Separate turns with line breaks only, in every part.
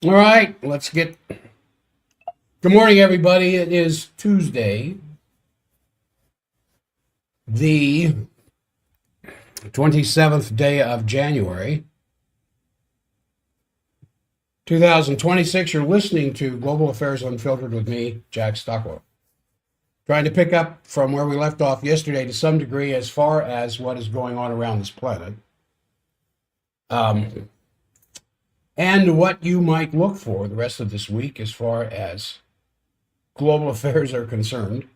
All right, let's get. Good morning, everybody. It is Tuesday, the 27th day of January, 2026. You're listening to Global Affairs Unfiltered with me, Jack Stockwell. Trying to pick up from where we left off yesterday to some degree as far as what is going on around this planet. And what you might look for the rest of this week as far as global affairs are concerned.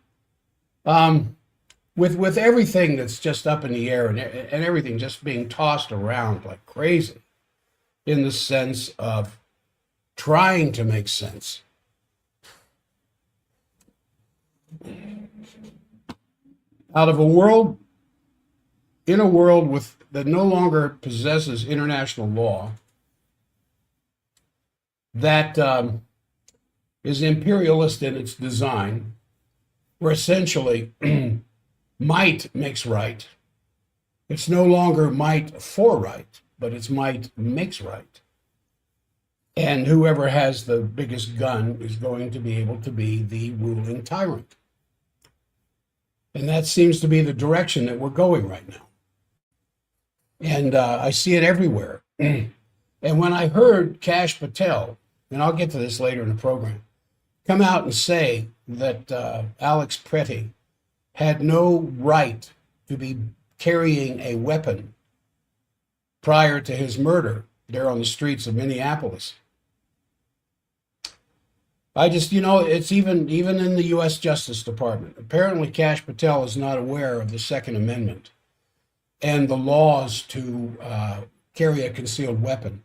With everything that's just up in the air and everything just being tossed around like crazy in the sense of trying to make sense. Out of a world, in a world that no longer possesses international law, that is imperialist in its design, where essentially might makes right. It's no longer might for right, but it's might makes right. And whoever has the biggest gun is going to be able to be the ruling tyrant. And that seems to be the direction that we're going right now. And I see it everywhere. And when I heard Kash Patel, and I'll get to this later in the program, come out and say that Alex Pretty had no right to be carrying a weapon prior to his murder there on the streets of Minneapolis. I just, it's even in the U.S. Justice Department. Apparently, Kash Patel is not aware of the Second Amendment and the laws to carry a concealed weapon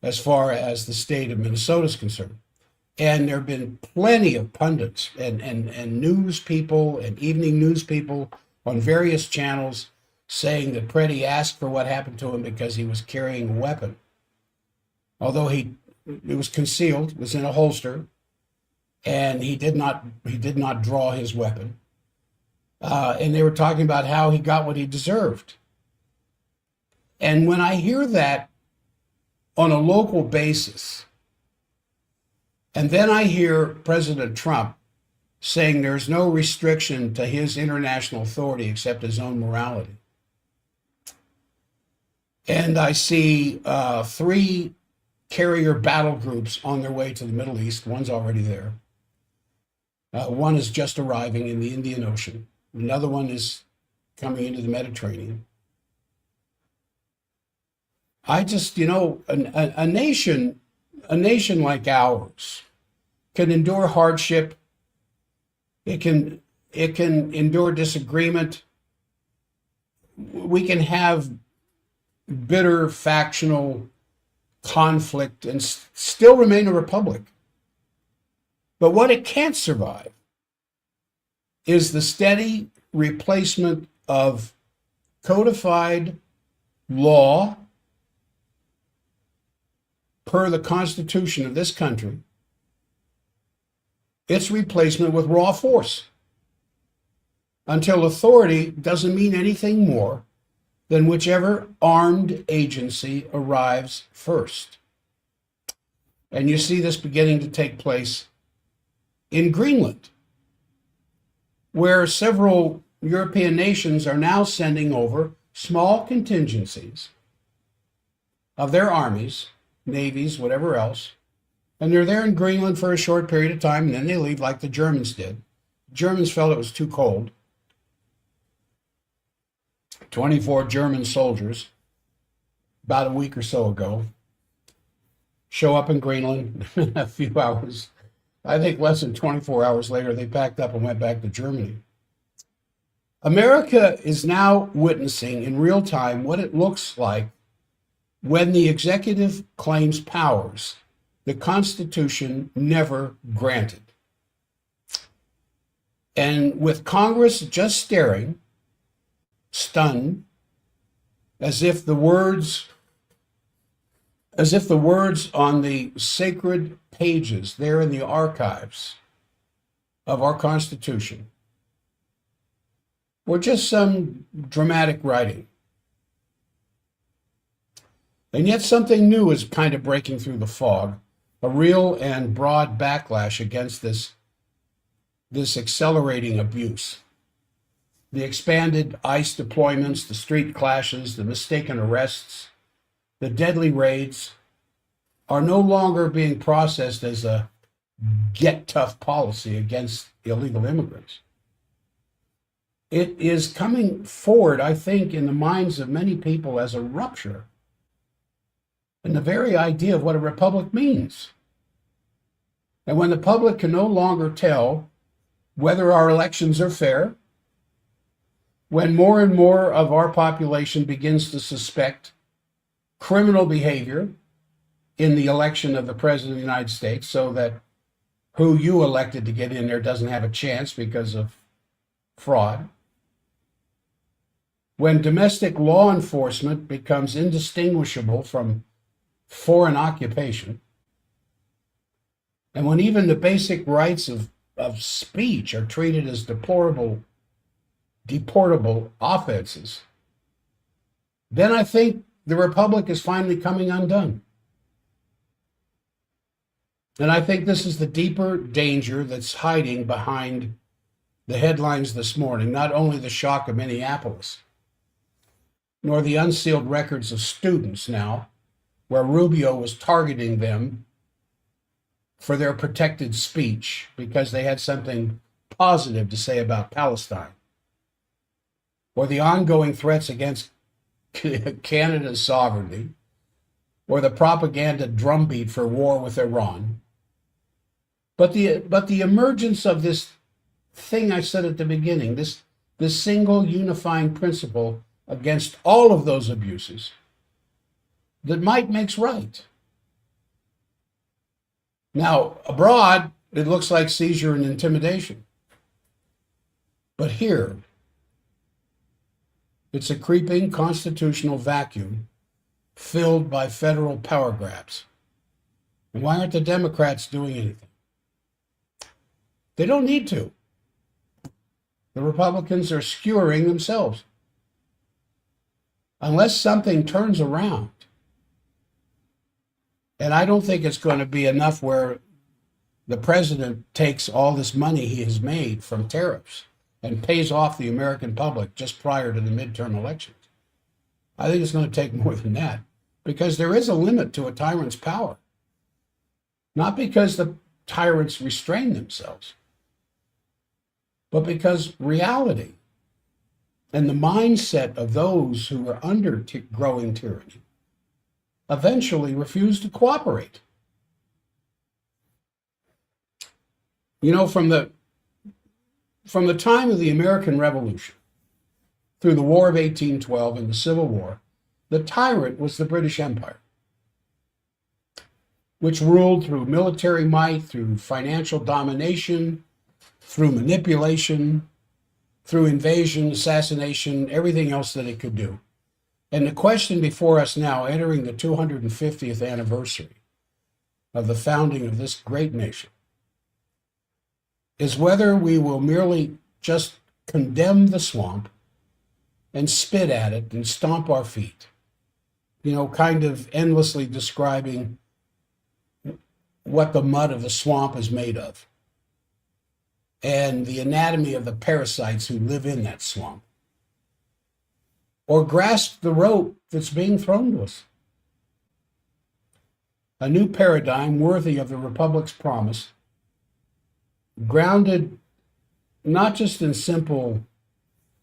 as far as the state of Minnesota is concerned. And there have been plenty of pundits and news people and evening news people on various channels saying that Pretty asked for what happened to him because he was carrying a weapon. Although it was concealed, it was in a holster, and he did not draw his weapon. And they were talking about how he got what he deserved. And when I hear that on a local basis, and then I hear President Trump saying there's no restriction to his international authority except his own morality. And I see 3 carrier battle groups on their way to the Middle East. One's already there. One is just arriving in the Indian Ocean. Another one is coming into the Mediterranean. I just, a nation like ours can endure hardship. It can endure disagreement. We can have bitter factional conflict and still remain a republic. But what it can't survive is the steady replacement of codified law per the Constitution of this country, its replacement with raw force, until authority doesn't mean anything more than whichever armed agency arrives first. And you see this beginning to take place in Greenland, where several European nations are now sending over small contingencies of their armies, navies, whatever else, and they're there in Greenland for a short period of time, and then they leave like the Germans did. The Germans felt it was too cold. 24 German soldiers, about a week or so ago, show up in Greenland. A few hours, I think less than 24 hours later, they packed up and went back to Germany. America is now witnessing in real time what it looks like when the executive claims powers the Constitution never granted. And with Congress just staring, stunned, as if the words on the sacred pages there in the archives of our Constitution were just some dramatic writing. And yet something new is kind of breaking through the fog, a real and broad backlash against this accelerating abuse. The expanded ICE deployments, the street clashes, the mistaken arrests, the deadly raids are no longer being processed as a get tough policy against illegal immigrants. It is coming forward, I think, in the minds of many people as a rupture in the very idea of what a republic means. And when the public can no longer tell whether our elections are fair, when more and more of our population begins to suspect criminal behavior in the election of the President of the United States, so that who you elected to get in there doesn't have a chance because of fraud, when domestic law enforcement becomes indistinguishable from foreign occupation, and when even the basic rights of speech are treated as deportable offenses, then I think the republic is finally coming undone. And I think this is the deeper danger that's hiding behind the headlines this morning, not only the shock of Minneapolis, nor the unsealed records of students now, where Rubio was targeting them for their protected speech because they had something positive to say about Palestine, or the ongoing threats against Canada's sovereignty, or the propaganda drumbeat for war with Iran. But the emergence of this thing I said at the beginning, this single unifying principle against all of those abuses, that might makes right. Now, abroad, it looks like seizure and intimidation. But here, it's a creeping constitutional vacuum filled by federal power grabs. And why aren't the Democrats doing anything? They don't need to. The Republicans are skewering themselves. Unless something turns around, and I don't think it's going to be enough where the president takes all this money he has made from tariffs and pays off the American public just prior to the midterm elections. I think it's going to take more than that, because there is a limit to a tyrant's power. Not because the tyrants restrain themselves, but because reality and the mindset of those who are under growing tyranny eventually refuse to cooperate. You know, from the time of the American Revolution through the War of 1812 and the Civil War, the tyrant was the British Empire, which ruled through military might, through financial domination, through manipulation, through invasion, assassination, everything else that it could do. And the question before us now, entering the 250th anniversary of the founding of this great nation, is whether we will merely just condemn the swamp and spit at it and stomp our feet, you know, kind of endlessly describing what the mud of the swamp is made of and the anatomy of the parasites who live in that swamp, or grasp the rope that's being thrown to us. A new paradigm worthy of the Republic's promise, grounded not just in simple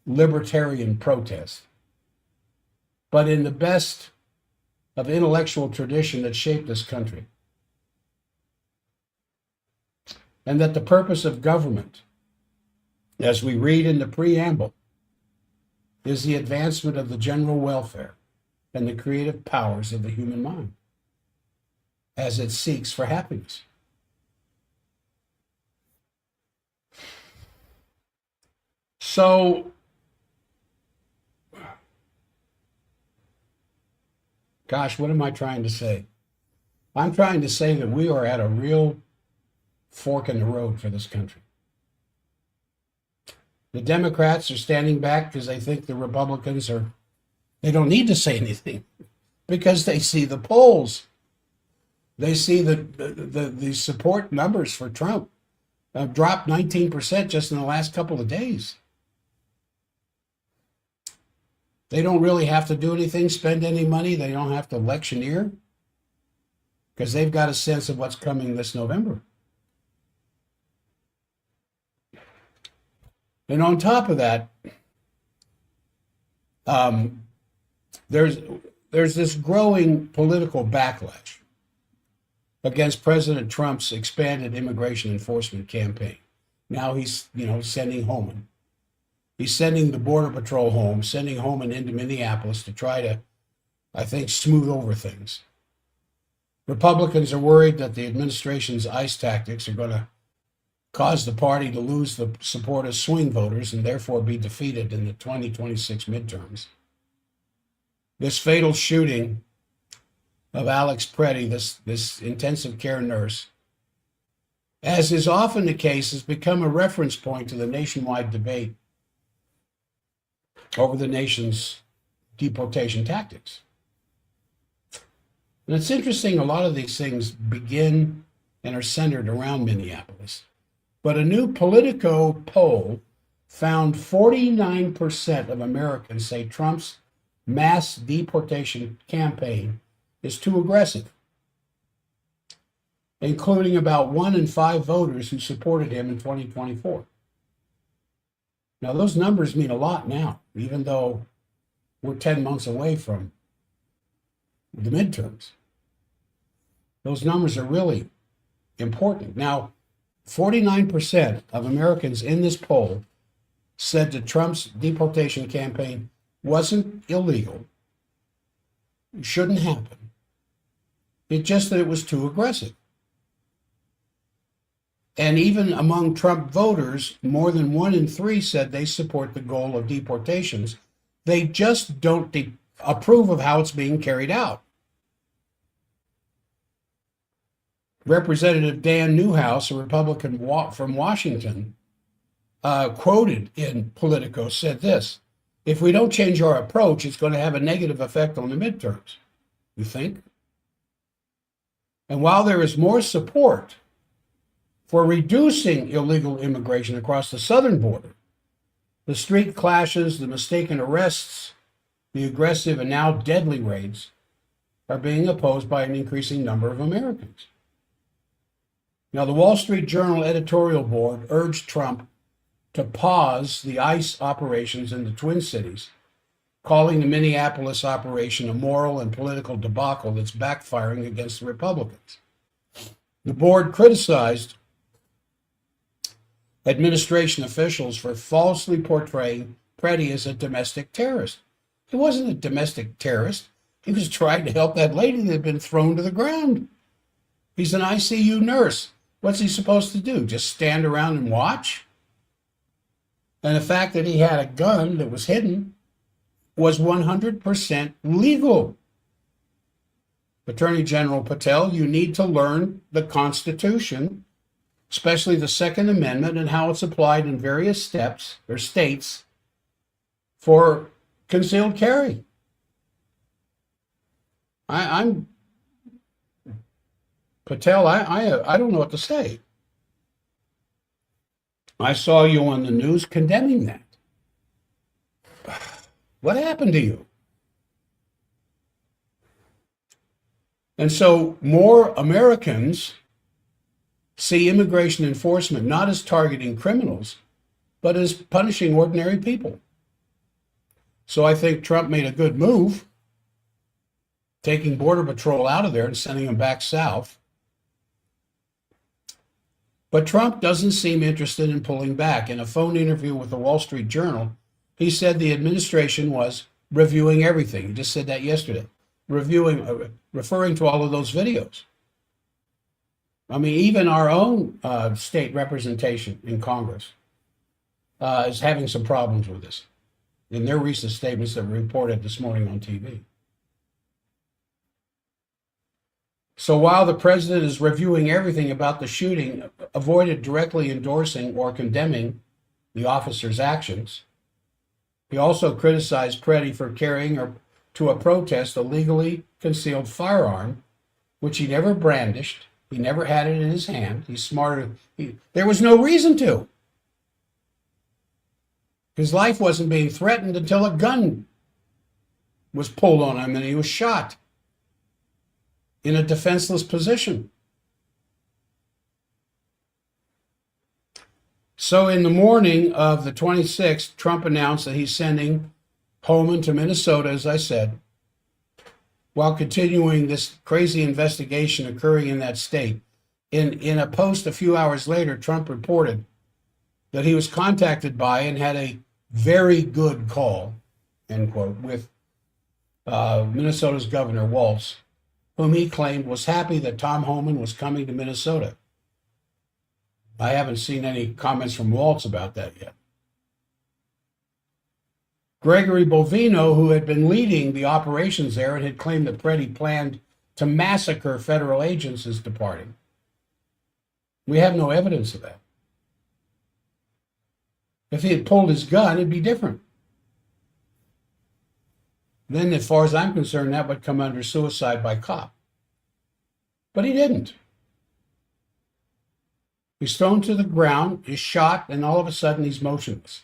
libertarian protest, but in the best of intellectual tradition that shaped this country. And that the purpose of government, as we read in the preamble is the advancement of the general welfare and the creative powers of the human mind as it seeks for happiness. So, gosh, what am I trying to say? I'm trying to say that we are at a real fork in the road for this country. The Democrats are standing back because they think the Republicans they don't need to say anything because they see the polls. They see the support numbers for Trump have dropped 19% just in the last couple of days. They don't really have to do anything, spend any money. They don't have to electioneer because they've got a sense of what's coming this November. And on top of that, there's this growing political backlash against President Trump's expanded immigration enforcement campaign. Now he's, sending Homan. He's sending the Border Patrol home, sending Homan into Minneapolis to try to, I think, smooth over things. Republicans are worried that the administration's ICE tactics are going to cause the party to lose the support of swing voters and therefore be defeated in the 2026 midterms. This fatal shooting of Alex Preddy, this intensive care nurse, as is often the case, has become a reference point to the nationwide debate over the nation's deportation tactics. And it's interesting, a lot of these things begin and are centered around Minneapolis. But a new Politico poll found 49% of Americans say Trump's mass deportation campaign is too aggressive, including about 1 in 5 voters who supported him in 2024. Now, those numbers mean a lot now, even though we're 10 months away from the midterms. Those numbers are really important. Now, 49% of Americans in this poll said that Trump's deportation campaign wasn't illegal, shouldn't happen. It's just that it was too aggressive. And even among Trump voters, more than 1 in 3 said they support the goal of deportations. They just don't approve of how it's being carried out. Representative Dan Newhouse, a Republican from Washington, quoted in Politico, said this: "If we don't change our approach, it's going to have a negative effect on the midterms." You think? And while there is more support for reducing illegal immigration across the southern border, the street clashes, the mistaken arrests, the aggressive and now deadly raids are being opposed by an increasing number of Americans. Now, the Wall Street Journal editorial board urged Trump to pause the ICE operations in the Twin Cities, calling the Minneapolis operation a moral and political debacle that's backfiring against the Republicans. The board criticized administration officials for falsely portraying Preddy as a domestic terrorist. He wasn't a domestic terrorist. He was trying to help that lady that had been thrown to the ground. He's an ICU nurse. What's he supposed to do? Just stand around and watch? And the fact that he had a gun that was hidden was 100% legal. Attorney General Patel, you need to learn the Constitution, especially the Second Amendment and how it's applied in various states for concealed carry. I'm Patel, I don't know what to say. I saw you on the news condemning that. What happened to you? And so more Americans see immigration enforcement not as targeting criminals, but as punishing ordinary people. So I think Trump made a good move, taking Border Patrol out of there and sending them back south. But Trump doesn't seem interested in pulling back. In a phone interview with the Wall Street Journal, He said the administration was reviewing everything. He just said that yesterday, referring to all of those videos. I mean, even our own state representation in Congress is having some problems with this in their recent statements that were reported this morning on TV. So while the president is reviewing everything about the shooting, avoided directly endorsing or condemning the officer's actions, he also criticized Preddy for carrying to a protest a legally concealed firearm, which he never brandished. He never had it in his hand. He's smarter. There was no reason to. His life wasn't being threatened until a gun was pulled on him and he was shot in a defenseless position. So in the morning of the 26th, Trump announced that he's sending Homan to Minnesota, as I said, while continuing this crazy investigation occurring in that state. In a post a few hours later, Trump reported that he was contacted by and had a very good call, end quote, with Minnesota's Governor Walz, whom he claimed was happy that Tom Homan was coming to Minnesota. I haven't seen any comments from Walz about that yet. Gregory Bovino, who had been leading the operations there and had claimed that Preddy planned to massacre federal agents, is departing. We have no evidence of that. If he had pulled his gun, it'd be different. Then, as far as I'm concerned, that would come under suicide by cop. But he didn't. He's thrown to the ground, he's shot, and all of a sudden he's motionless.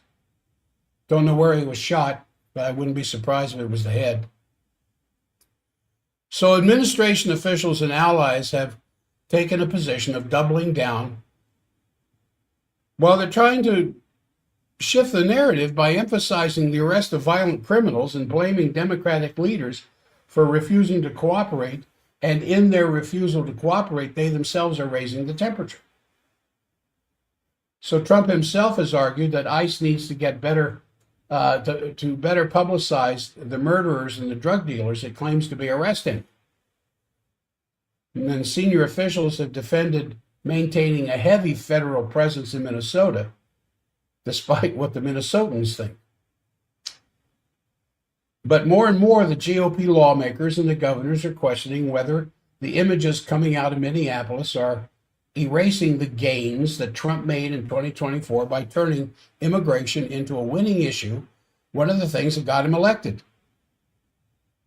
Don't know where he was shot, but I wouldn't be surprised if it was the head. So administration officials and allies have taken a position of doubling down while they're trying to shift the narrative by emphasizing the arrest of violent criminals and blaming Democratic leaders for refusing to cooperate, and in their refusal to cooperate, they themselves are raising the temperature. So Trump himself has argued that ICE needs to get better, to better publicize the murderers and the drug dealers it claims to be arresting. And then senior officials have defended maintaining a heavy federal presence in Minnesota, despite what the Minnesotans think. But more and more, the GOP lawmakers and the governors are questioning whether the images coming out of Minneapolis are erasing the gains that Trump made in 2024 by turning immigration into a winning issue, one of the things that got him elected.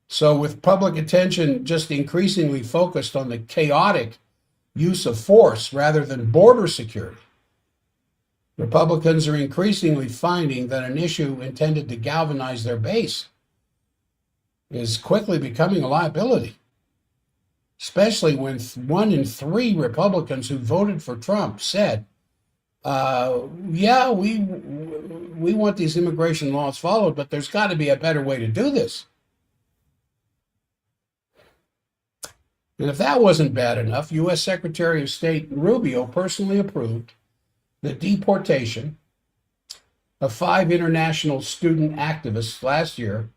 So with public attention just increasingly focused on the chaotic use of force rather than border security, Republicans are increasingly finding that an issue intended to galvanize their base is quickly becoming a liability, especially when 1 in 3 Republicans who voted for Trump said, yeah, we want these immigration laws followed, but there's got to be a better way to do this. And if that wasn't bad enough, U.S. Secretary of State Rubio personally approved the deportation of 5 international student activists last year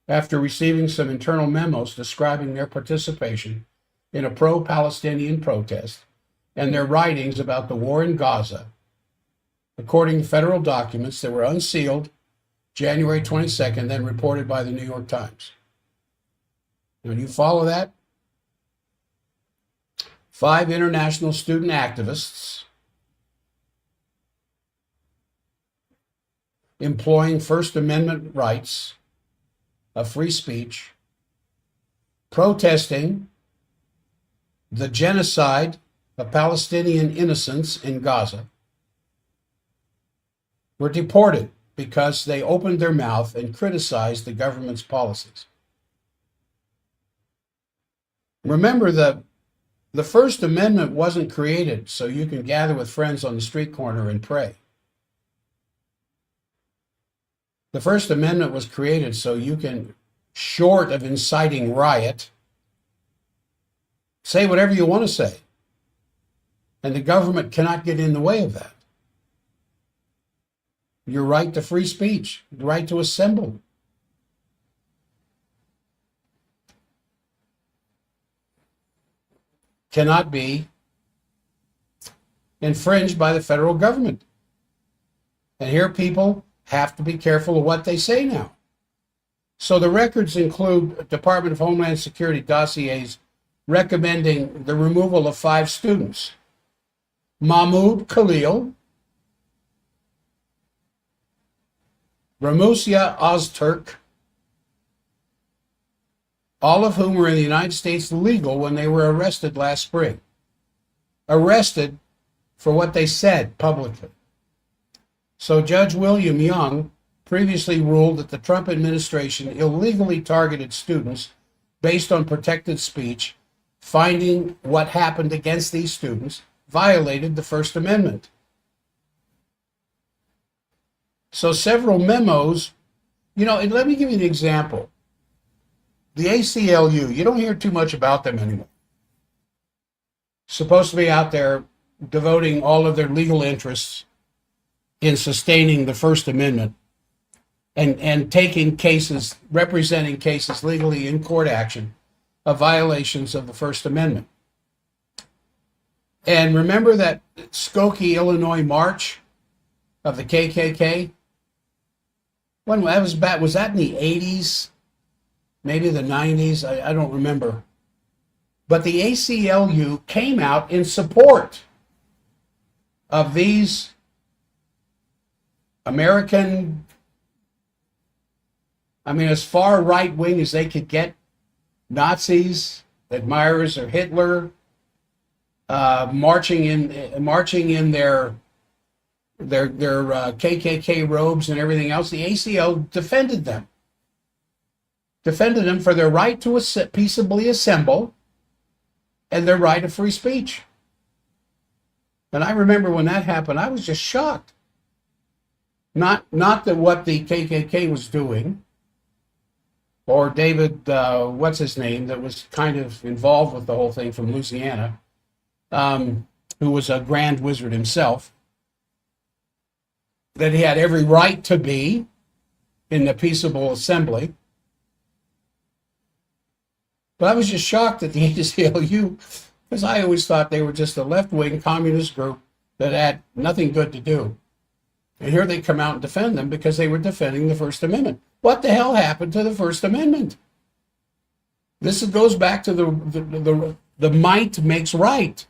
after receiving some internal memos describing their participation in a pro-Palestinian protest and their writings about the war in Gaza, according to federal documents that were unsealed January 22nd, then reported by the New York Times. Now, do you follow that? 5 international student activists employing First Amendment rights of free speech, protesting the genocide of Palestinian innocents in Gaza, were deported because they opened their mouth and criticized the government's policies. Remember that the First Amendment wasn't created so you can gather with friends on the street corner and pray. The First Amendment was created so you can, short of inciting riot, say whatever you want to say. And the government cannot get in the way of that. your right to free speech, the right to assemble. Cannot be infringed by the federal government. And here people have to be careful of what they say now. So the records include Department of Homeland Security dossiers recommending the removal of 5 students. Mahmoud Khalil, Ramusia Ozturk, all of whom were in the United States legal when they were arrested last spring. Arrested for what they said publicly. So Judge William Young previously ruled that the Trump administration illegally targeted students based on protected speech, finding what happened against these students violated the First Amendment. So several memos, and let me give you an example. The ACLU, you don't hear too much about them anymore. Supposed to be out there devoting all of their legal interests in sustaining the First Amendment and taking cases, representing cases legally in court action of violations of the First Amendment. And remember that Skokie, Illinois march of the KKK? When that was back, was that in the 80s? Maybe the 90s? I don't remember. But the ACLU came out in support of these American, as far right-wing as they could get, Nazis, admirers of Hitler, marching in their KKK robes and everything else. The ACL defended them for their right to peaceably assemble and their right of free speech. And I remember when that happened, I was just shocked. Not that what the KKK was doing, or David, what's his name, that was kind of involved with the whole thing from Louisiana, who was a grand wizard himself, that he had every right to be in the peaceable assembly. But I was just shocked at the ACLU, because I always thought they were just a left-wing communist group that had nothing good to do. And here they come out and defend them because they were defending the First Amendment. What the hell happened to the First Amendment? This goes back to the might makes right.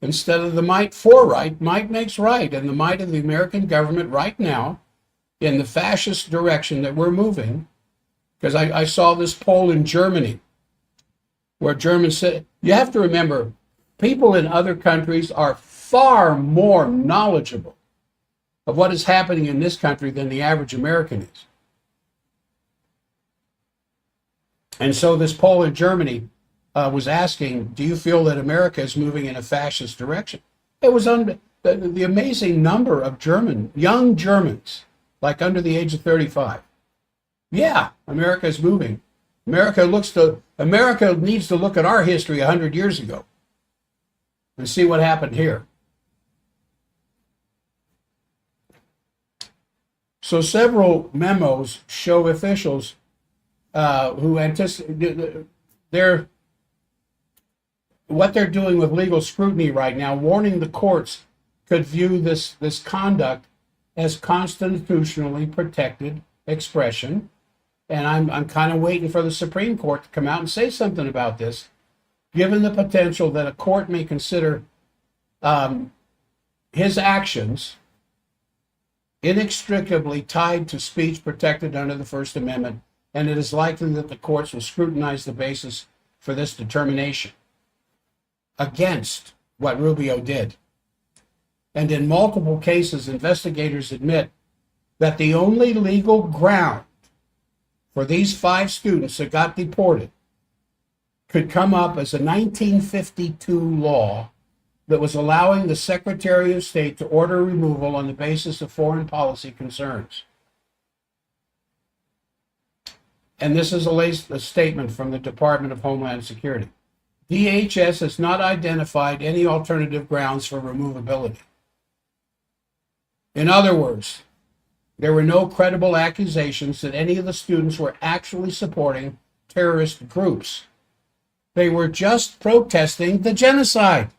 Instead of the might for right, might makes right. And the might of the American government right now, in the fascist direction that we're moving, because I saw this poll in Germany, where Germans said, you have to remember, people in other countries are far more knowledgeable of what is happening in this country than the average American is. And so this poll in Germany was asking, do you feel that America is moving in a fascist direction? It was the amazing number of young Germans, like under the age of 35. Yeah, America is moving. America needs to look at our history 100 years ago and see what happened here. So several memos show officials who anticipate what they're doing with legal scrutiny right now, warning the courts could view this conduct as constitutionally protected expression. And I'm kind of waiting for the Supreme Court to come out and say something about this, given the potential that a court may consider his actions inextricably tied to speech protected under the First Amendment, and it is likely that the courts will scrutinize the basis for this determination against what Rubio did. And in multiple cases, investigators admit that the only legal ground for these 5 students that got deported could come up as a 1952 law that was allowing the Secretary of State to order removal on the basis of foreign policy concerns. And this is a statement from the Department of Homeland Security. DHS has not identified any alternative grounds for removability. In other words, There were no credible accusations that any of the students were actually supporting terrorist groups. They were just protesting the genocide.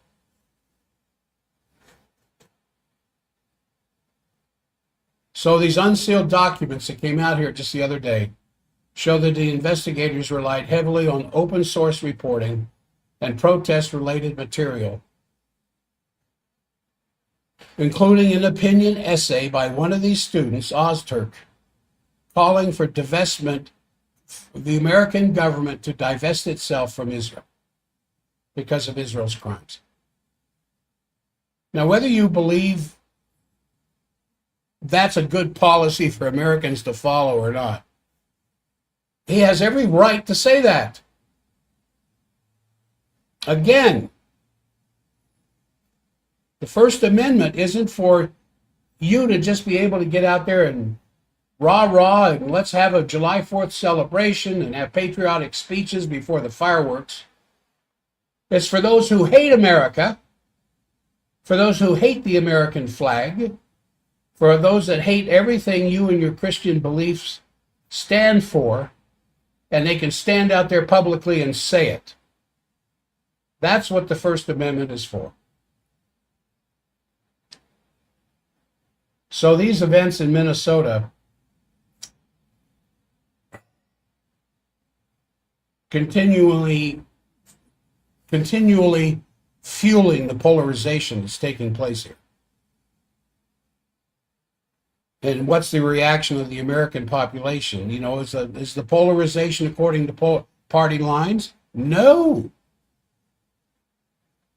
So these unsealed documents that came out here just the other day show that the investigators relied heavily on open source reporting and protest-related material, including an opinion essay by one of these students, Ozturk, calling for divestment, the American government to divest itself from Israel because of Israel's crimes. Now, whether you believe that's a good policy for Americans to follow or not, he has every right to say that. Again, the First Amendment isn't for you to just be able to get out there and rah-rah and let's have a July 4th celebration and have patriotic speeches before the fireworks. It's for those who hate America, for those who hate the American flag, for those that hate everything you and your Christian beliefs stand for, and they can stand out there publicly and say it. That's what the First Amendment is for. So these events in Minnesota continually fueling the polarization that's taking place here. And what's the reaction of the American population? You know, is the polarization according to party lines? No,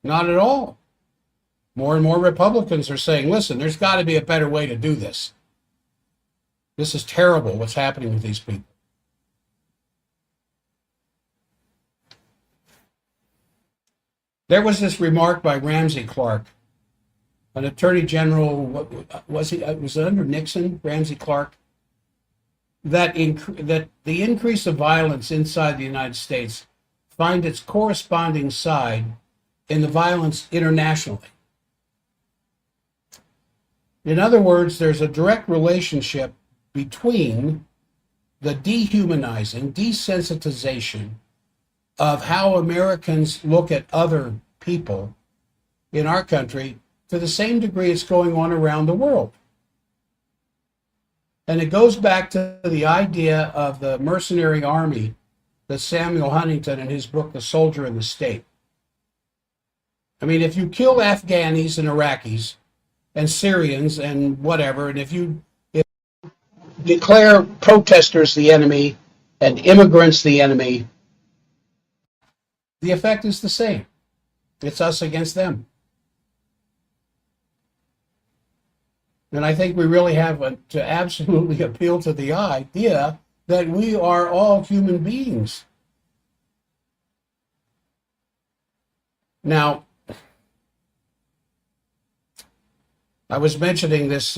not at all. More and more Republicans are saying, listen, there's got to be a better way to do this. This is terrible what's happening with these people. There was this remark by Ramsey Clark, an attorney general, was it under Nixon, Ramsey Clark, that the increase of violence inside the United States find its corresponding side in the violence internationally. In other words, there's a direct relationship between the dehumanizing, desensitization of how Americans look at other people in our country to the same degree it's going on around the world. And it goes back to the idea of the mercenary army that Samuel Huntington in his book, The Soldier and the State. I mean, if you kill Afghanis and Iraqis and Syrians and whatever, and if you declare protesters the enemy and immigrants the enemy, the effect is the same. It's us against them. And I think we really have to absolutely appeal to the idea that we are all human beings. Now, I was mentioning this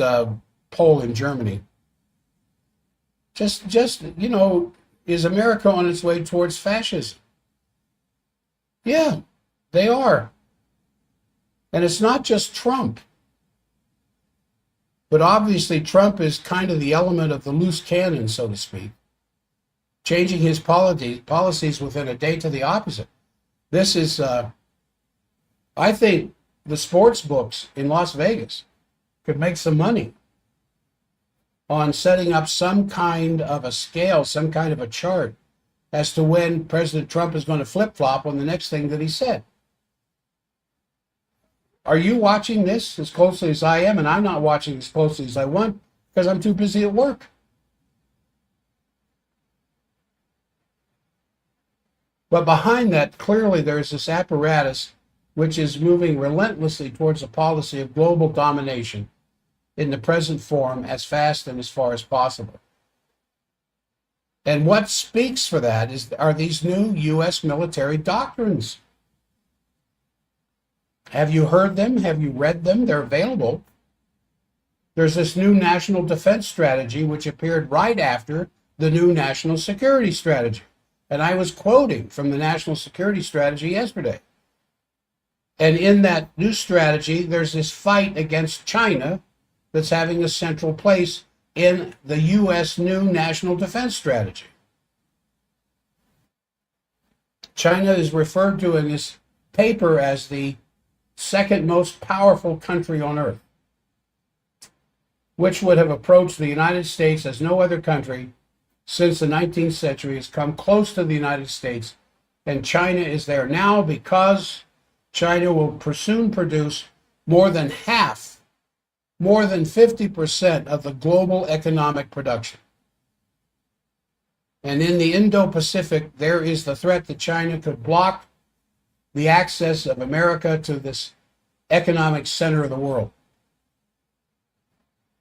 poll in Germany. Just you know, is America on its way towards fascism? Yeah, they are. And it's not just Trump. But obviously Trump is kind of the element of the loose cannon, so to speak, changing his policies within a day to the opposite. This is, I think, the sports books in Las Vegas could make some money on setting up some kind of a scale, some kind of a chart as to when President Trump is going to flip-flop on the next thing that he said. Are you watching this as closely as I am? And I'm not watching as closely as I want because I'm too busy at work. But behind that, clearly there's this apparatus which is moving relentlessly towards a policy of global domination in the present form as fast and as far as possible. And what speaks for that are these new U.S. military doctrines. Have you heard them? Have you read them? They're available. There's this new national defense strategy, which appeared right after the new national security strategy. And I was quoting from the national security strategy yesterday. And in that new strategy, there's this fight against China that's having a central place in the U.S. new national defense strategy. China is referred to in this paper as the second most powerful country on earth, which would have approached the United States as no other country since the 19th century has come close to the United States, and China is there now because China will soon produce more than 50% of the global economic production. And in the Indo-Pacific, there is the threat that China could block the access of America to this economic center of the world.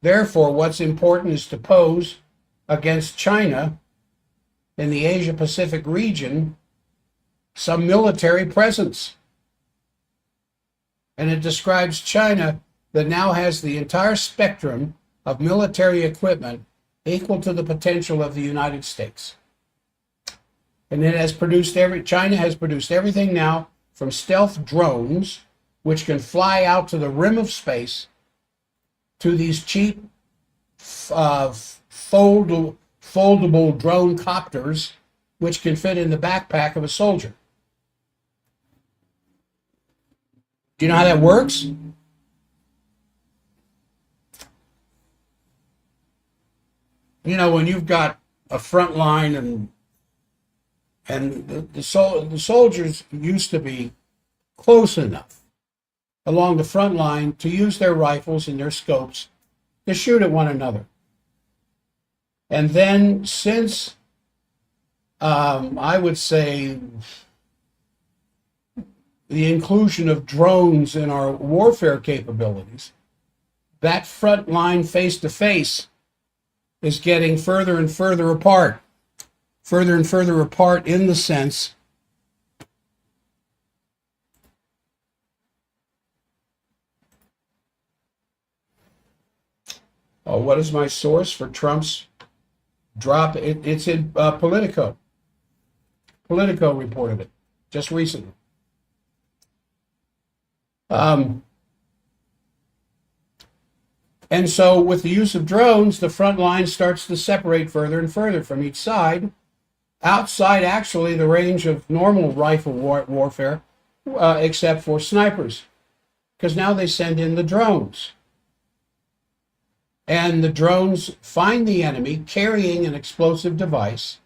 Therefore, what's important is to pose against China in the Asia-Pacific region some military presence. And it describes China that now has the entire spectrum of military equipment equal to the potential of the United States. And it has produced China has produced everything now from stealth drones, which can fly out to the rim of space, to these cheap foldable drone copters, which can fit in the backpack of a soldier. Do you know how that works? You know, when you've got a front line and the soldiers used to be close enough along the front line to use their rifles and their scopes to shoot at one another. And then since, I would say, the inclusion of drones in our warfare capabilities, that front line face-to-face is getting further and further apart in the sense what is my source for Trump's drop? It's in Politico. Politico reported it just recently. And so with the use of drones, the front line starts to separate further and further from each side, outside actually the range of normal rifle warfare, except for snipers, because now they send in the drones. And the drones find the enemy carrying an explosive device,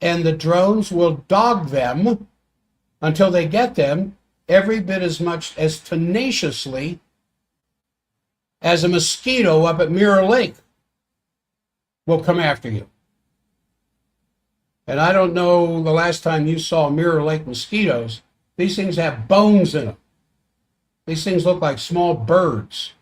and the drones will dog them until they get them every bit as much as tenaciously as a mosquito up at Mirror Lake will come after you. And I don't know the last time you saw Mirror Lake mosquitoes. These things have bones in them. These things look like small birds.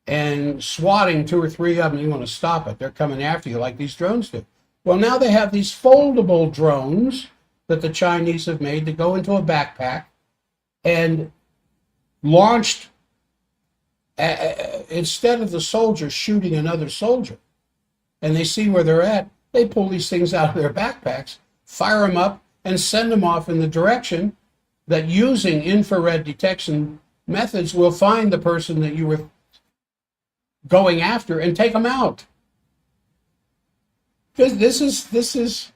And swatting 2 or 3 of them, you want to stop it. They're coming after you like these drones do. Well, now they have these foldable drones that the Chinese have made to go into a backpack and launched, instead of the soldier shooting another soldier, and they see where they're at, they pull these things out of their backpacks, fire them up, and send them off in the direction that, using infrared detection methods, will find the person that you were going after and take them out. This is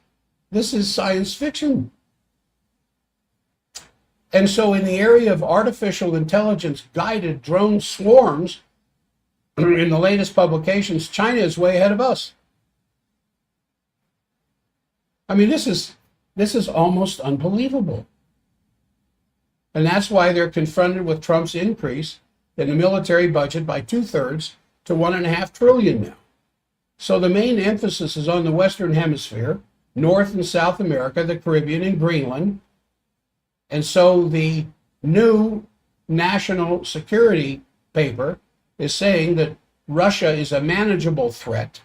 science fiction. And so in the area of artificial intelligence guided drone swarms, in the latest publications, China is way ahead of us. I mean, this is almost unbelievable. And that's why they're confronted with Trump's increase in the military budget by 2/3 to $1.5 trillion now. So the main emphasis is on the Western Hemisphere, North and South America, the Caribbean, and Greenland. And so the new national security paper is saying that Russia is a manageable threat.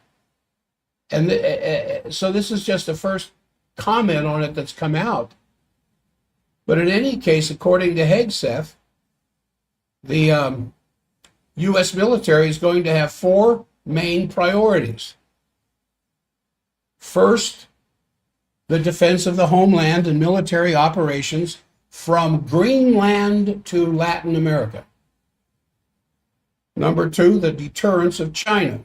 And so this is just the first comment on it that's come out. But in any case, according to Hegseth, the U.S. military is going to have 4 main priorities. First, the defense of the homeland and military operations from Greenland to Latin America. Number 2, the deterrence of China.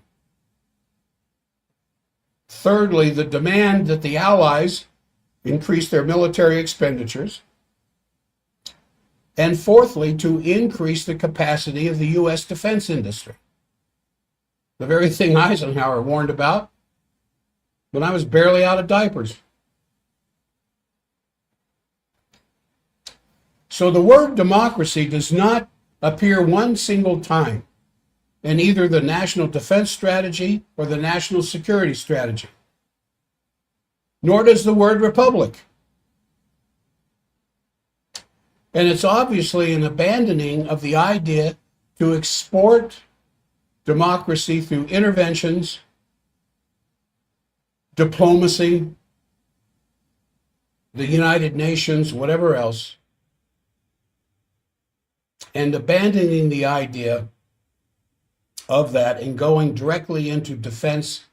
Thirdly, the demand that the Allies increase their military expenditures. And fourthly, to increase the capacity of the U.S. defense industry. The very thing Eisenhower warned about when I was barely out of diapers. So the word democracy does not appear one single time in either the national defense strategy or the national security strategy. Nor does the word republic. And it's obviously an abandoning of the idea to export democracy through interventions, diplomacy, the United Nations, whatever else, and abandoning the idea of that and going directly into defense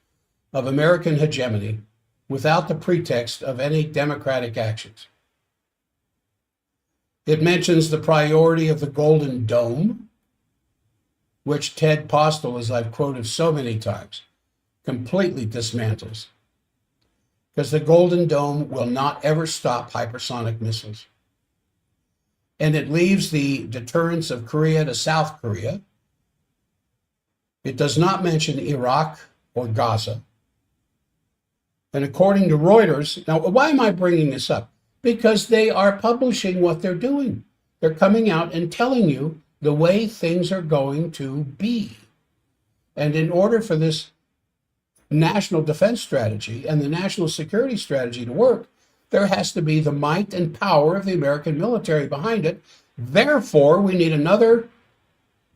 of American hegemony without the pretext of any democratic actions. It mentions the priority of the Golden Dome, which Ted Postel, as I've quoted so many times, completely dismantles. Because the Golden Dome will not ever stop hypersonic missiles. And it leaves the deterrence of Korea to South Korea. It does not mention Iraq or Gaza. And according to Reuters, now why am I bringing this up? Because they are publishing what they're doing. They're coming out and telling you the way things are going to be. And in order for this national defense strategy and the national security strategy to work, there has to be the might and power of the American military behind it. Therefore, we need another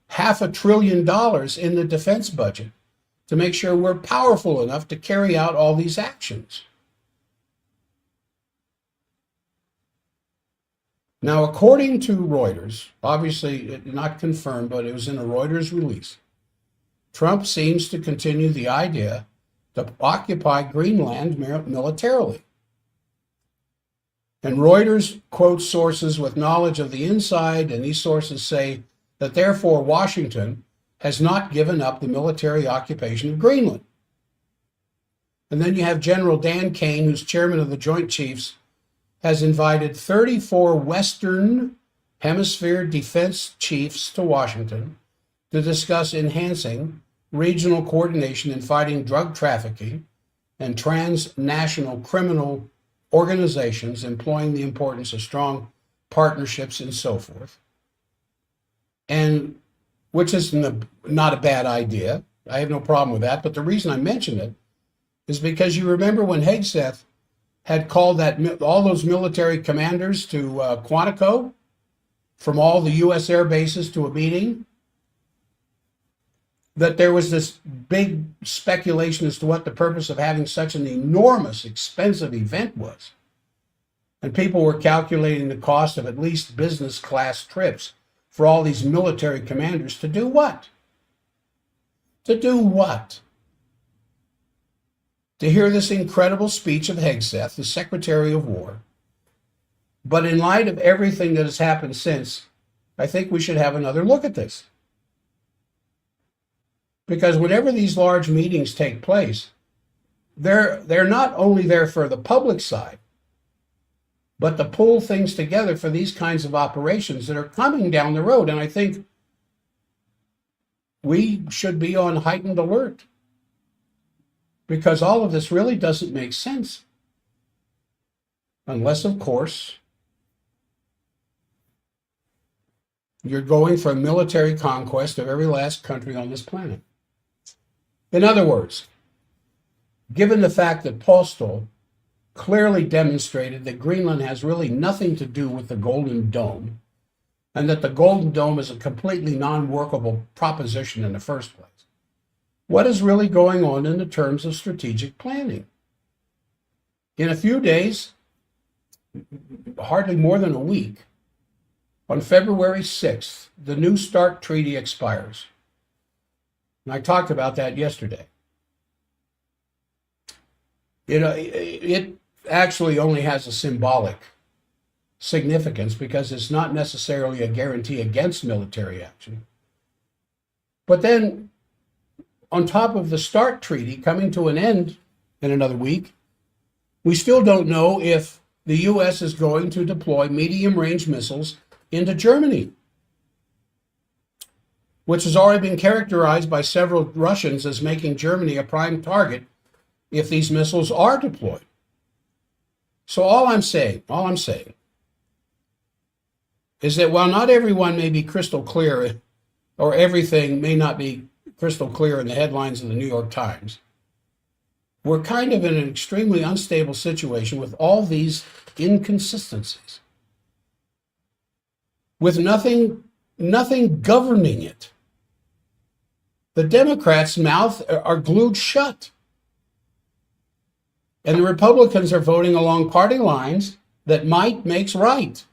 $500 billion in the defense budget to make sure we're powerful enough to carry out all these actions. Now, according to Reuters, obviously not confirmed, but it was in a Reuters release, Trump seems to continue the idea to occupy Greenland militarily. And Reuters quotes sources with knowledge of the inside, and these sources say that therefore Washington has not given up the military occupation of Greenland. And then you have General Dan Kane, who's chairman of the Joint Chiefs, has invited 34 Western Hemisphere defense chiefs to Washington to discuss enhancing regional coordination in fighting drug trafficking and transnational criminal organizations, employing the importance of strong partnerships and so forth. And which is not a bad idea. I have no problem with that. But the reason I mention it is because you remember when Hegseth had called all those military commanders to Quantico from all the U.S. air bases to a meeting, that there was this big speculation as to what the purpose of having such an enormous, expensive event was. And people were calculating the cost of at least business class trips for all these military commanders to do what? To do what? To hear this incredible speech of Hegseth, the Secretary of War. But in light of everything that has happened since, I think we should have another look at this. Because whenever these large meetings take place, they're not only there for the public side, but to pull things together for these kinds of operations that are coming down the road. And I think we should be on heightened alert, because all of this really doesn't make sense. Unless, of course, you're going for a military conquest of every last country on this planet. In other words, given the fact that Postel clearly demonstrated that Greenland has really nothing to do with the Golden Dome, and that the Golden Dome is a completely non-workable proposition in the first place, what is really going on in the terms of strategic planning? In a few days, hardly more than a week, on February 6th, the New START Treaty expires. And I talked about that yesterday. It actually only has a symbolic significance because it's not necessarily a guarantee against military action. But then, on top of the START Treaty coming to an end in another week. We still don't know if the U.S. is going to deploy medium-range missiles into Germany, which has already been characterized by several Russians as making Germany a prime target if these missiles are deployed. So all I'm saying is that while not everyone may be crystal clear, or everything may not be crystal clear in the headlines of the New York Times, we're kind of in an extremely unstable situation with all these inconsistencies, with nothing governing it. The Democrats' mouths are glued shut, and the Republicans are voting along party lines that might makes right.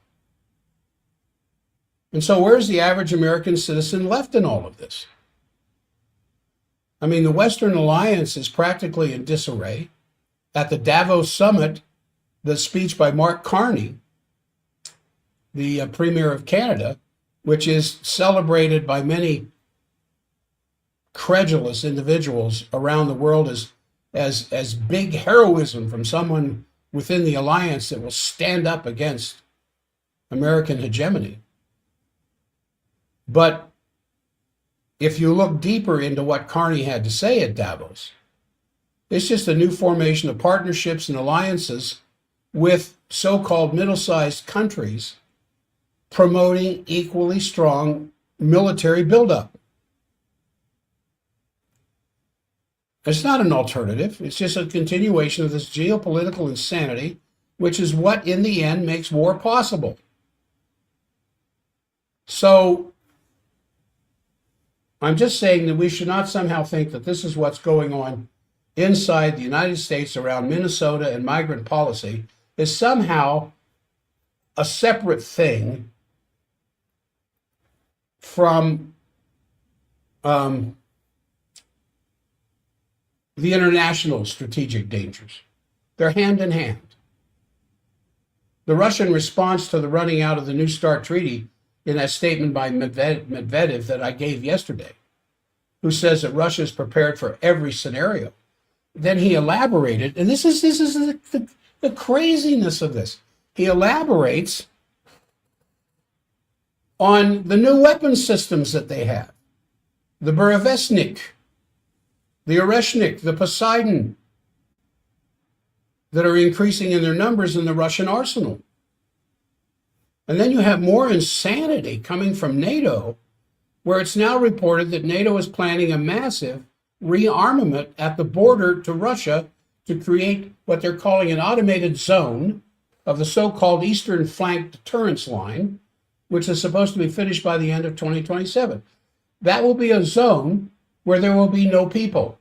And so where's the average American citizen left in all of this? I mean, the Western Alliance is practically in disarray. At the Davos summit, the speech by Mark Carney, the Premier of Canada, which is celebrated by many credulous individuals around the world as big heroism from someone within the alliance that will stand up against American hegemony. But if you look deeper into what Carney had to say at Davos, it's just a new formation of partnerships and alliances with so-called middle-sized countries promoting equally strong military buildup. It's not an alternative. It's just a continuation of this geopolitical insanity, which is what, in the end, makes war possible. So I'm just saying that we should not somehow think that this is what's going on inside the United States around Minnesota and migrant policy is somehow a separate thing from the international strategic dangers. They're hand in hand. The Russian response to the running out of the New START treaty in that statement by Medvedev that I gave yesterday, who says that Russia is prepared for every scenario. Then he elaborated, and this is the craziness of this. He elaborates on the new weapon systems that they have. The Burevestnik, the Oreshnik, the Poseidon, that are increasing in their numbers in the Russian arsenal. And then you have more insanity coming from NATO, where it's now reported that NATO is planning a massive rearmament at the border to Russia to create what they're calling an automated zone of the so-called Eastern Flank Deterrence Line, which is supposed to be finished by the end of 2027. That will be a zone where there will be no people.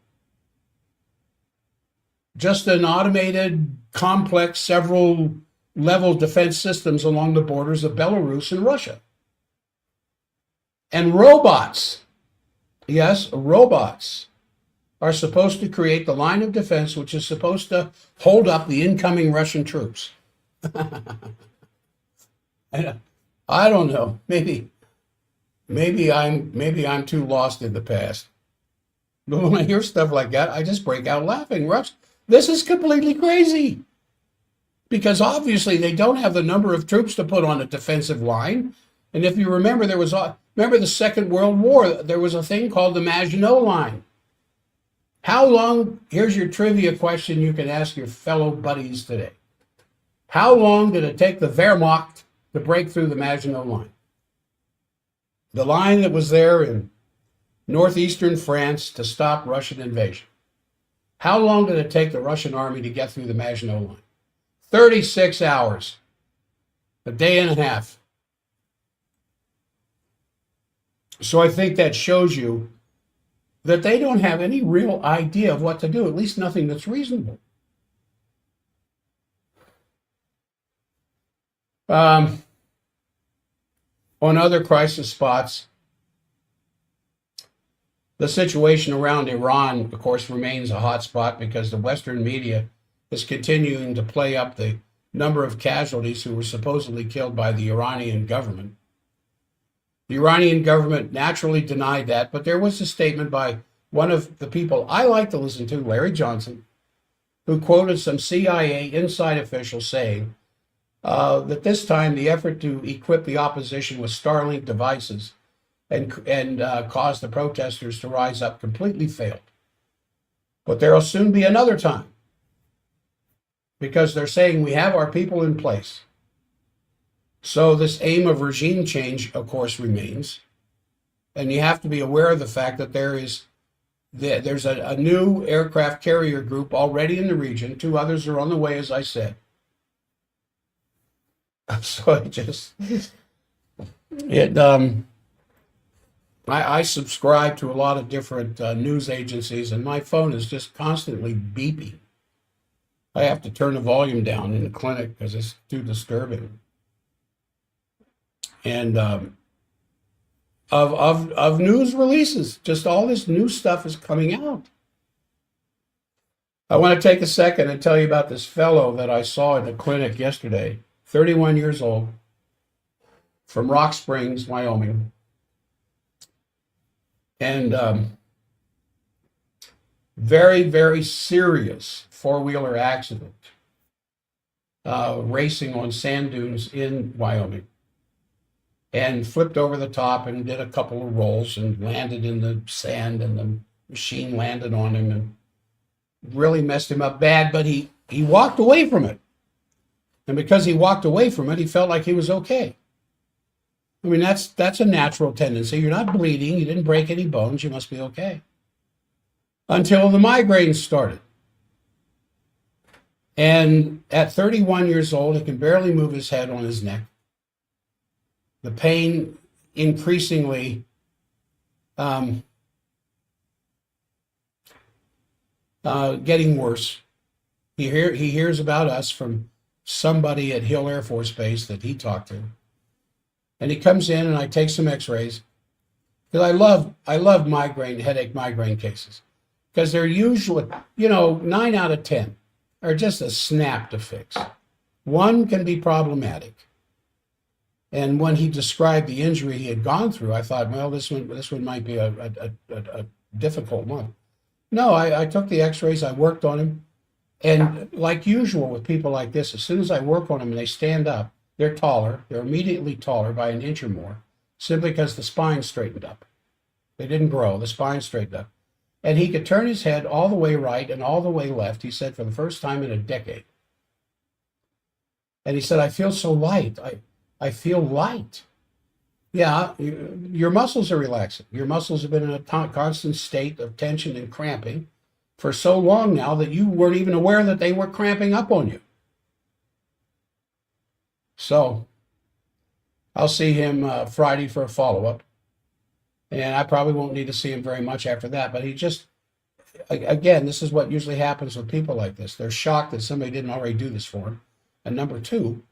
Just an automated, complex, several level defense systems along the borders of Belarus and Russia. And robots, yes, robots are supposed to create the line of defense which is supposed to hold up the incoming Russian troops. I don't know. Maybe I'm too lost in the past. But when I hear stuff like that, I just break out laughing. Russ, this is completely crazy. Because obviously they don't have the number of troops to put on a defensive line. And if you remember, remember the Second World War, there was a thing called the Maginot Line. How long, here's your trivia question you can ask your fellow buddies today. How long did it take the Wehrmacht to break through the Maginot Line? The line that was there in northeastern France to stop Russian invasion. How long did it take the Russian army to get through the Maginot Line? 36 hours, a day and a half. So I think that shows you that they don't have any real idea of what to do, at least nothing that's reasonable. On other crisis spots, the situation around Iran, of course, remains a hot spot because the Western media is continuing to play up the number of casualties who were supposedly killed by the Iranian government. The Iranian government naturally denied that, but there was a statement by one of the people I like to listen to, Larry Johnson, who quoted some CIA inside official saying that this time the effort to equip the opposition with Starlink devices and cause the protesters to rise up completely failed. But there'll soon be another time, because they're saying we have our people in place. So this aim of regime change, of course, remains. And you have to be aware of the fact that there's a new aircraft carrier group already in the region. 2 others are on the way, as I said. So I subscribe to a lot of different news agencies, and my phone is just constantly beeping. I have to turn the volume down in the clinic because it's too disturbing. And of news releases, just all this new stuff is coming out. I want to take a second and tell you about this fellow that I saw in the clinic yesterday, 31 years old, from Rock Springs, Wyoming. And very, very serious 4-wheeler accident, racing on sand dunes in Wyoming, and flipped over the top and did a couple of rolls and landed in the sand, and the machine landed on him and really messed him up bad, but he walked away from it. And because he walked away from it, he felt like he was okay. I mean, that's a natural tendency. You're not bleeding. You didn't break any bones. You must be okay. Until the migraines started. And at 31 years old, he can barely move his head on his neck. The pain increasingly getting worse. He hears about us from somebody at Hill Air Force Base that he talked to. And he comes in, and I take some x-rays. Because I love headache migraine cases. Because they're usually, 9 out of 10 are just a snap to fix. One can be problematic. And when he described the injury he had gone through, I thought, well, this one might be a difficult one. No, I took the x-rays, I worked on him. And like usual with people like this, as soon as I work on them and they stand up, they're taller. They're immediately taller by an inch or more, simply because the spine straightened up. They didn't grow. The spine straightened up. And he could turn his head all the way right and all the way left, he said, for the first time in a decade. And he said, I feel so light. I feel light. Yeah, your muscles are relaxing. Your muscles have been in a constant state of tension and cramping for so long now that you weren't even aware that they were cramping up on you. So I'll see him Friday for a follow-up. And I probably won't need to see him very much after that. But he just, again, this is what usually happens with people like this. They're shocked that somebody didn't already do this for them. And number 2,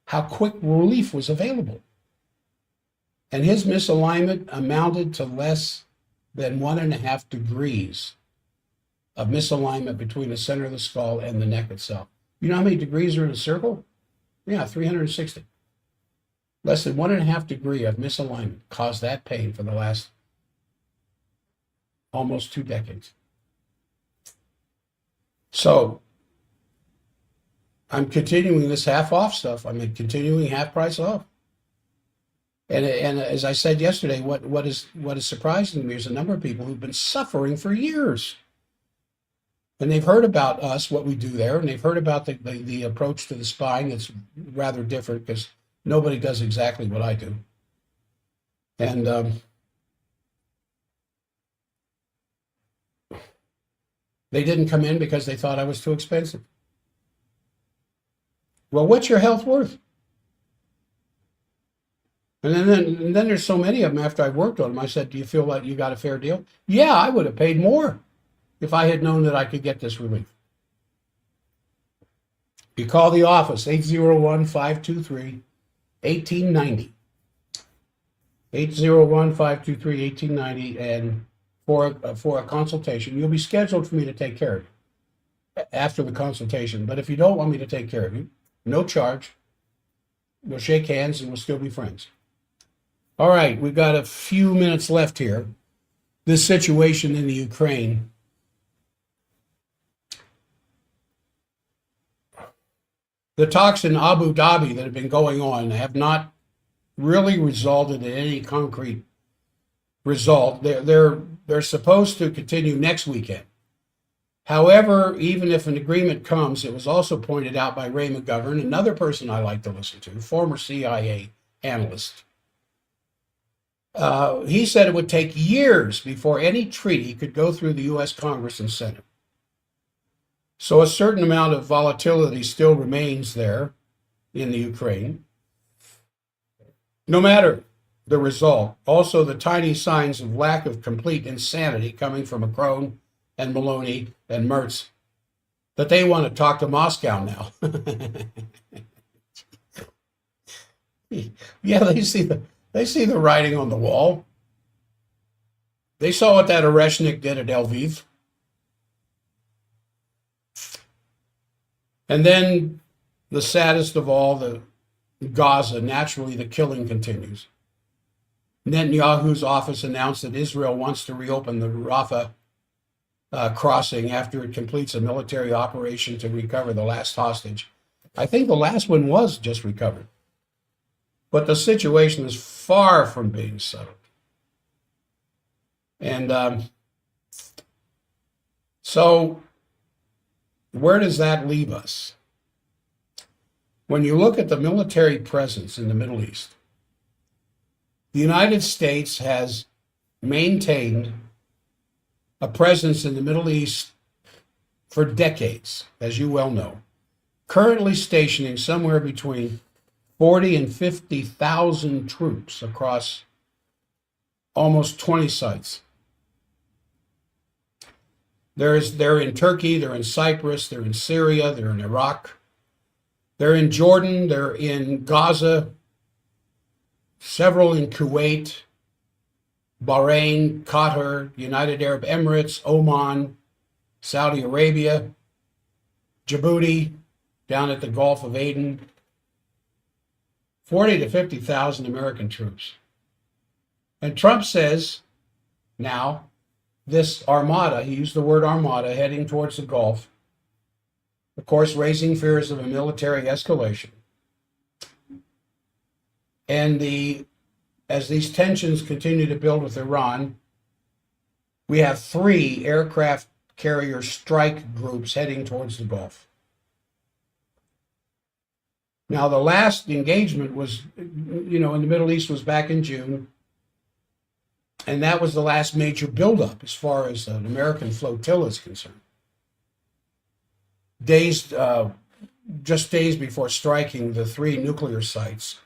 how quick relief was available. And his misalignment amounted to less than 1.5 degrees of misalignment between the center of the skull and the neck itself. You know how many degrees are in a circle? Yeah, 360. Less than 1.5 degree of misalignment caused that pain for the last almost 2 decades. So I'm continuing this half-off stuff. I'm continuing half-price off. And as I said yesterday, what is surprising to me is a number of people who've been suffering for years. And they've heard about us, what we do there, and they've heard about the approach to the spine that's rather different because nobody does exactly what I do. And they didn't come in because they thought I was too expensive. Well, what's your health worth? And then there's so many of them after I worked on them, I said, do you feel like you got a fair deal? Yeah, I would have paid more if I had known that I could get this relief. You call the office, 801-523-1890. 801-523-1890, and for a consultation. You'll be scheduled for me to take care of you after the consultation. But if you don't want me to take care of you, no charge. We'll shake hands and we'll still be friends. All right, we've got a few minutes left here. This situation in the Ukraine. The talks in Abu Dhabi that have been going on have not really resulted in any concrete result. They're supposed to continue next weekend. However, even if an agreement comes, it was also pointed out by Ray McGovern, another person I like to listen to, former CIA analyst. He said it would take years before any treaty could go through the U.S. Congress and Senate. So a certain amount of volatility still remains there in the Ukraine. No matter the result, also the tiny signs of lack of complete insanity coming from Macron and Maloney and Mertz, that they want to talk to Moscow now. Yeah, they see the writing on the wall. They saw what that Oreshnik did at Lviv. And then the saddest of all, the Gaza, naturally the killing continues. Netanyahu's office announced that Israel wants to reopen the Rafah crossing after it completes a military operation to recover the last hostage. I think the last one was just recovered. But the situation is far from being settled. And so where does that leave us? When you look at the military presence in the Middle East, the United States has maintained a presence in the Middle East for decades, as you well know, currently stationing somewhere between 40 and 50,000 troops across almost 20 sites. They're in Turkey, they're in Cyprus, they're in Syria, they're in Iraq, they're in Jordan, they're in Gaza, several in Kuwait, Bahrain, Qatar, United Arab Emirates, Oman, Saudi Arabia, Djibouti, down at the Gulf of Aden. 40 to 50,000 American troops. And Trump says now this armada, he used the word armada, heading towards the Gulf, of course, raising fears of a military escalation. And as these tensions continue to build with Iran, we have 3 aircraft carrier strike groups heading towards the Gulf. Now, the last engagement was, in the Middle East was back in June, and that was the last major buildup as far as an American flotilla is concerned. Just days before striking the 3 nuclear sites.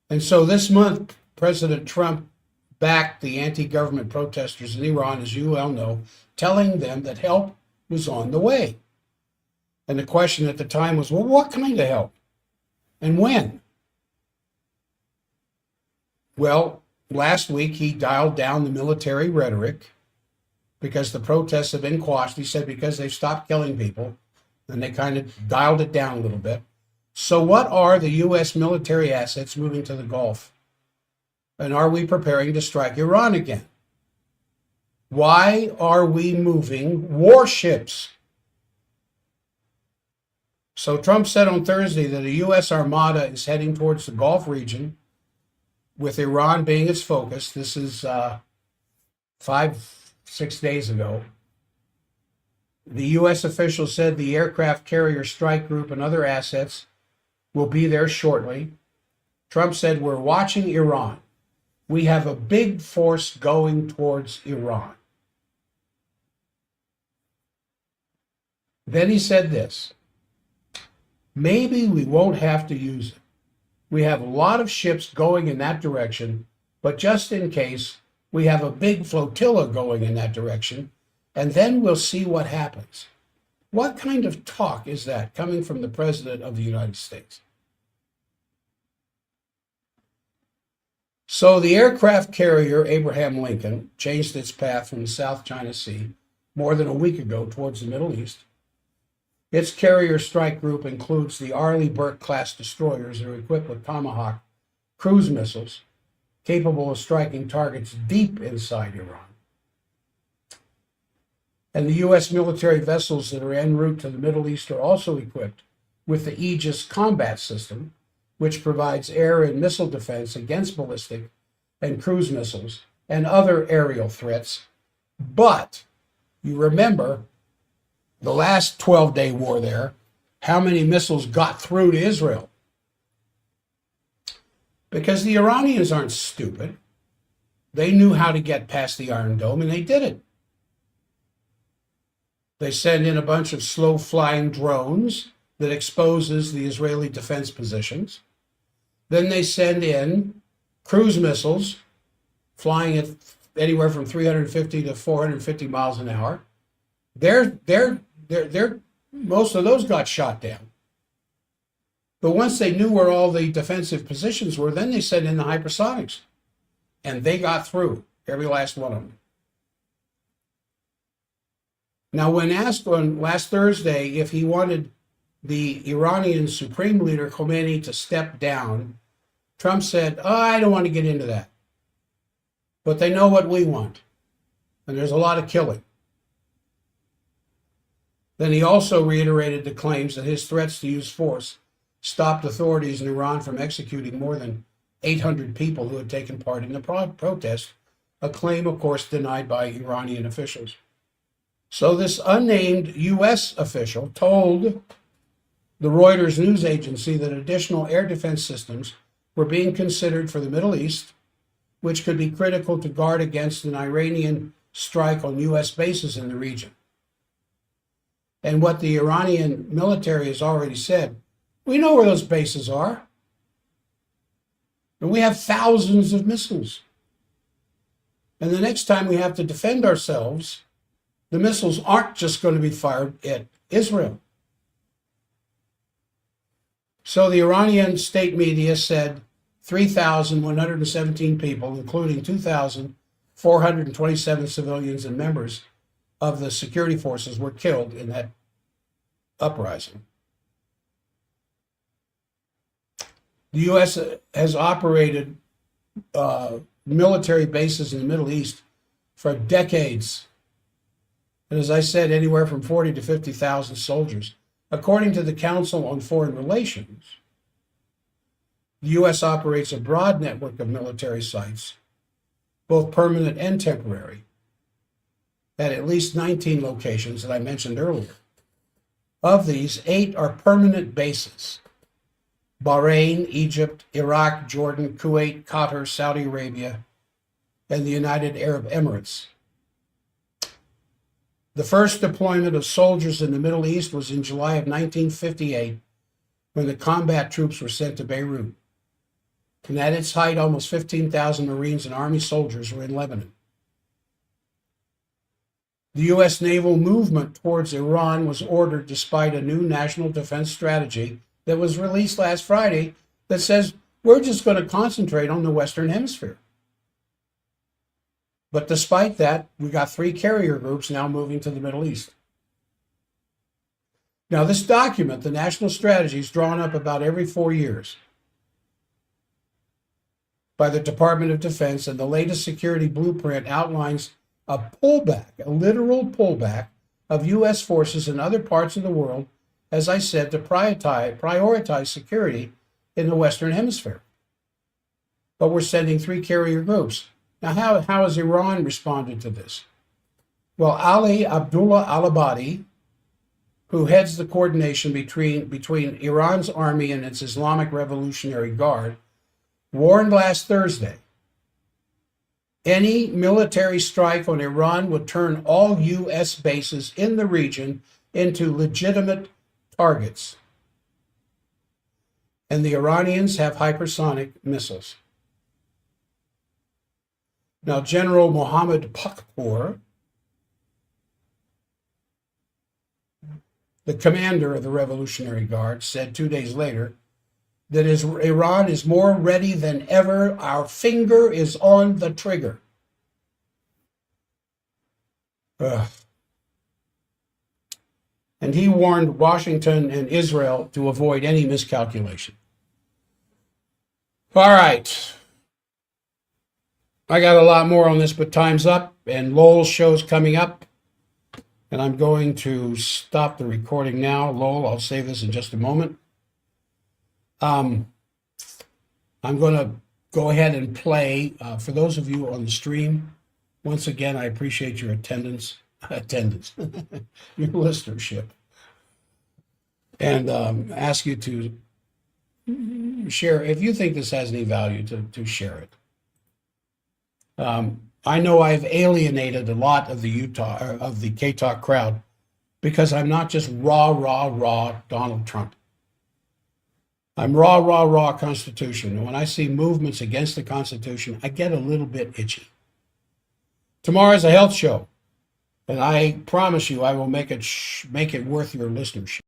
And so this month, President Trump backed the anti-government protesters in Iran, as you well know, telling them that help was on the way. And the question at the time was, well, what kind of help? And when? Well, last week he dialed down the military rhetoric because the protests have been quashed. He said because they've stopped killing people, and they kind of dialed it down a little bit. So what are the U.S. military assets moving to the Gulf? And are we preparing to strike Iran again? Why are we moving warships? So Trump said on Thursday that a U.S. armada is heading towards the Gulf region, with Iran being its focus. This is 5-6 days ago. The U.S. official said the aircraft carrier strike group and other assets will be there shortly. Trump said, we're watching Iran. We have a big force going towards Iran. Then he said this, maybe we won't have to use it. We have a lot of ships going in that direction, but just in case, we have a big flotilla going in that direction, and then we'll see what happens. What kind of talk is that coming from the President of the United States? So the aircraft carrier Abraham Lincoln changed its path from the South China Sea more than a week ago towards the Middle East. Its carrier strike group includes the Arleigh Burke-class destroyers that are equipped with Tomahawk cruise missiles capable of striking targets deep inside Iran. And the U.S. military vessels that are en route to the Middle East are also equipped with the Aegis combat system, which provides air and missile defense against ballistic and cruise missiles and other aerial threats. But you remember the last 12-day war there, how many missiles got through to Israel? Because the Iranians aren't stupid. They knew how to get past the Iron Dome, and they did it. They send in a bunch of slow-flying drones that exposes the Israeli defense positions. Then they send in cruise missiles flying at anywhere from 350 to 450 miles an hour. Most of those got shot down. But once they knew where all the defensive positions were, then they sent in the hypersonics. And they got through, every last one of them. Now, when asked on last Thursday if he wanted the Iranian Supreme Leader Khomeini to step down, Trump said, I don't want to get into that. But they know what we want. And there's a lot of killing. Then he also reiterated the claims that his threats to use force stopped authorities in Iran from executing more than 800 people who had taken part in the protest, a claim, of course, denied by Iranian officials. So this unnamed U.S. official told the Reuters news agency that additional air defense systems were being considered for the Middle East, which could be critical to guard against an Iranian strike on U.S. bases in the region. And what the Iranian military has already said, we know where those bases are. And we have thousands of missiles. And the next time we have to defend ourselves, the missiles aren't just going to be fired at Israel. So the Iranian state media said 3,117 people, including 2,427 civilians and members of the security forces, were killed in that uprising. The U.S. has operated military bases in the Middle East for decades. And as I said, anywhere from 40 to 50,000 soldiers. According to the Council on Foreign Relations, the U.S. operates a broad network of military sites, both permanent and temporary, at least 19 locations that I mentioned earlier. Of these, 8 are permanent bases: Bahrain, Egypt, Iraq, Jordan, Kuwait, Qatar, Saudi Arabia, and the United Arab Emirates. The first deployment of soldiers in the Middle East was in July of 1958, when the combat troops were sent to Beirut. And at its height, almost 15,000 Marines and Army soldiers were in Lebanon. The U.S. naval movement towards Iran was ordered despite a new national defense strategy that was released last Friday that says we're just going to concentrate on the Western Hemisphere. But despite that, we got 3 carrier groups now moving to the Middle East. Now, this document, the national strategy, is drawn up about every 4 years by the Department of Defense, and the latest security blueprint outlines a pullback, a literal pullback of U.S. forces in other parts of the world, as I said, to prioritize security in the Western Hemisphere. But we're sending 3 carrier groups. Now, how has Iran responded to this? Well, Ali Abdullah al-Abadi, who heads the coordination between Iran's army and its Islamic Revolutionary Guard, warned last Thursday any military strike on Iran would turn all U.S. bases in the region into legitimate targets. And the Iranians have hypersonic missiles. Now, General Mohammad Pakpour, the commander of the Revolutionary Guard, said 2 days later that Iran is more ready than ever. Our finger is on the trigger. And he warned Washington and Israel to avoid any miscalculation. All right. I got a lot more on this, but time's up, and Lowell's show's coming up. And I'm going to stop the recording now. Lowell, I'll save this in just a moment. I'm going to go ahead and play. For those of you on the stream, once again, I appreciate your attendance, your listenership, and ask you to share. If you think this has any value, to share it. I know I've alienated a lot of the K-Talk crowd because I'm not just raw Donald Trump. I'm raw Constitution. And when I see movements against the Constitution, I get a little bit itchy. Tomorrow's a health show, and I promise you I will make it worth your listenership.